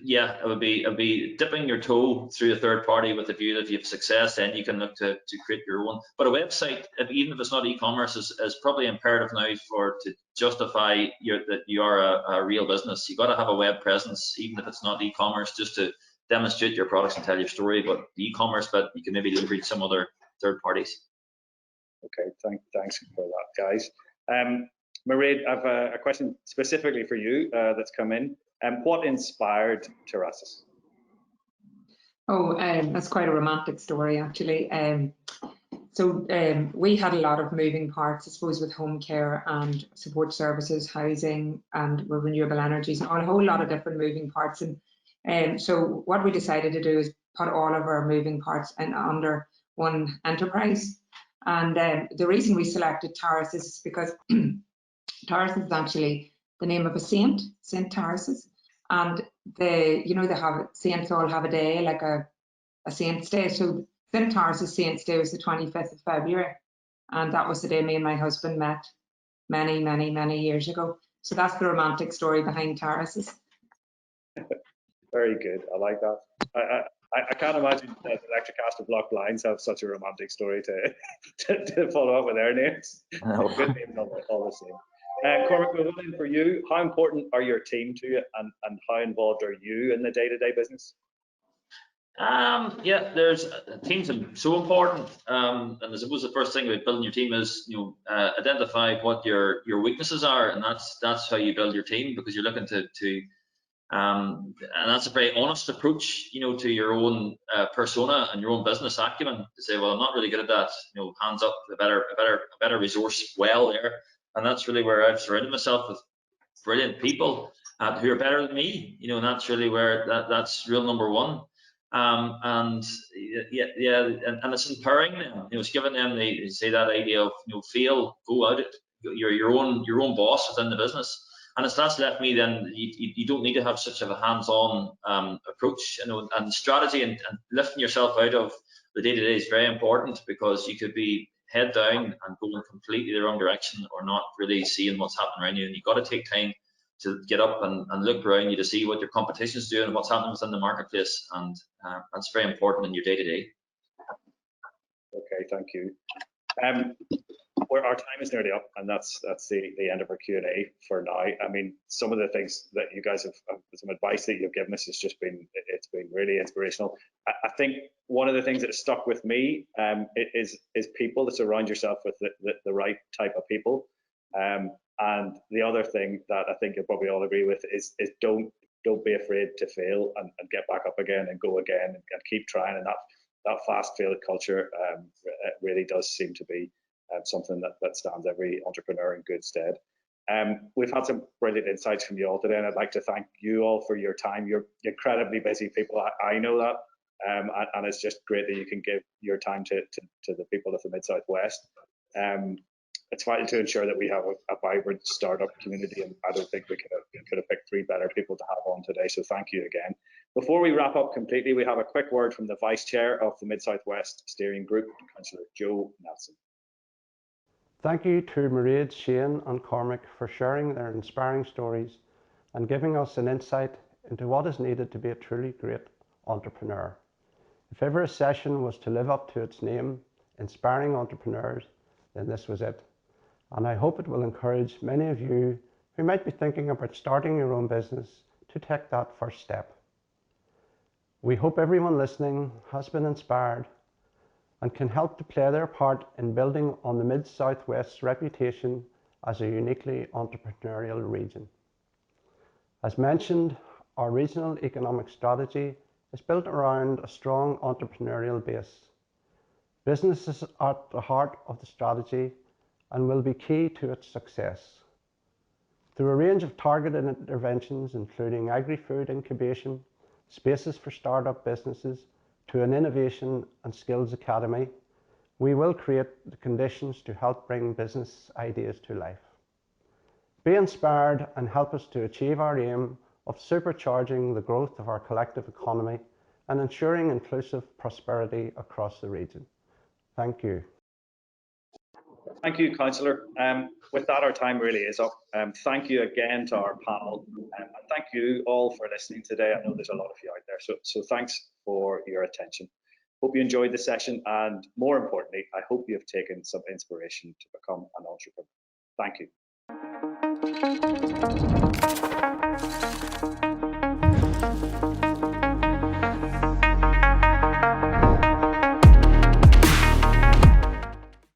Yeah, it would be dipping your toe through a third party with a view that if you have success, then you can look to create your own. But a website, even if it's not e-commerce, is probably imperative now to justify that you are a real business. You've got to have a web presence, even if it's not e-commerce, just to demonstrate your products and tell your story. But the e-commerce bit, you can maybe leverage some other third parties. Okay, thanks for that, guys. Mairead, I have a question specifically for you that's come in. What inspired Tarasis? Oh, that's quite a romantic story, actually. So we had a lot of moving parts, I suppose, with home care and support services, housing, and renewable energies, and a whole lot of different moving parts. And so what we decided to do is put all of our moving parts under one enterprise. And the reason we selected Tarasis is because Tarasis is actually the name of a saint, Saint Tarasis. And saints all have a day, like a saint's day. So Saint Tarasis Saint's Day was the 25th of February. And that was the day me and my husband met many, many, many years ago. So that's the romantic story behind Tarasis. Very good. I like that. I can't imagine that ElectriCast or Bloc Blinds have such a romantic story to follow up with their names. No. Good names all the same. Cormac, we're in for you. How important are your team to you, and how involved are you in the day-to-day business? Yeah, there's teams are so important, and I suppose the first thing about building your team is, you know, identify what your weaknesses are, and that's how you build your team, because you're looking and that's a very honest approach, you know, to your own persona and your own business acumen, to say, well, I'm not really good at that, you know, hands up, a better resource well there. And that's really where I've surrounded myself with brilliant people. who are better than me, you know, and that's really where that's rule number one. And it's empowering them, you know, it's giving them that idea of, you know, fail, go out it, you're your own boss within the business. And that's left me, then you don't need to have such of a hands-on approach, you know, and strategy and lifting yourself out of the day-to-day is very important, because you could be head down and going completely the wrong direction, or not really seeing what's happening around you. And you've got to take time to get up and look around you to see what your competition is doing and what's happening within the marketplace, and that's very important in your day-to-day. Okay, thank you. Our time is nearly up, and that's the end of our Q&A for now. I mean, some of the things that you guys have, some advice that you've given us has just been, it's been really inspirational. I think one of the things that has stuck with me is people, to surround yourself with the right type of people. And the other thing that I think you'll probably all agree with is don't be afraid to fail and get back up again and go again and keep trying. And that fast fail culture really does seem to be something that stands every entrepreneur in good stead. We've had some brilliant insights from you all today, and I'd like to thank you all for your time. You're incredibly busy people, I know that, and it's just great that you can give your time to the people of the Mid-South West. It's vital to ensure that we have a vibrant startup community, and I don't think we could have picked 3 better people to have on today, so thank you again. Before we wrap up completely, we have a quick word from the Vice Chair of the Mid-South West Steering Group, Councillor Joe Nelson. Thank you to Mairead, Shane and Cormac for sharing their inspiring stories and giving us an insight into what is needed to be a truly great entrepreneur. If ever a session was to live up to its name, Inspiring Entrepreneurs, then this was it. And I hope it will encourage many of you who might be thinking about starting your own business to take that first step. We hope everyone listening has been inspired and can help to play their part in building on the Mid-South West's reputation as a uniquely entrepreneurial region. As mentioned, our regional economic strategy is built around a strong entrepreneurial base. Business is at the heart of the strategy and will be key to its success. Through a range of targeted interventions, including agri-food incubation, spaces for startup businesses, to an innovation and skills academy, we will create the conditions to help bring business ideas to life. Be inspired and help us to achieve our aim of supercharging the growth of our collective economy and ensuring inclusive prosperity across the region. Thank you. Thank you, Councillor. With that, our time really is up. Thank you again to our panel, and thank you all for listening today. I know there's a lot of you out there, so thanks for your attention. Hope you enjoyed the session, and more importantly, I hope you have taken some inspiration to become an entrepreneur. Thank you.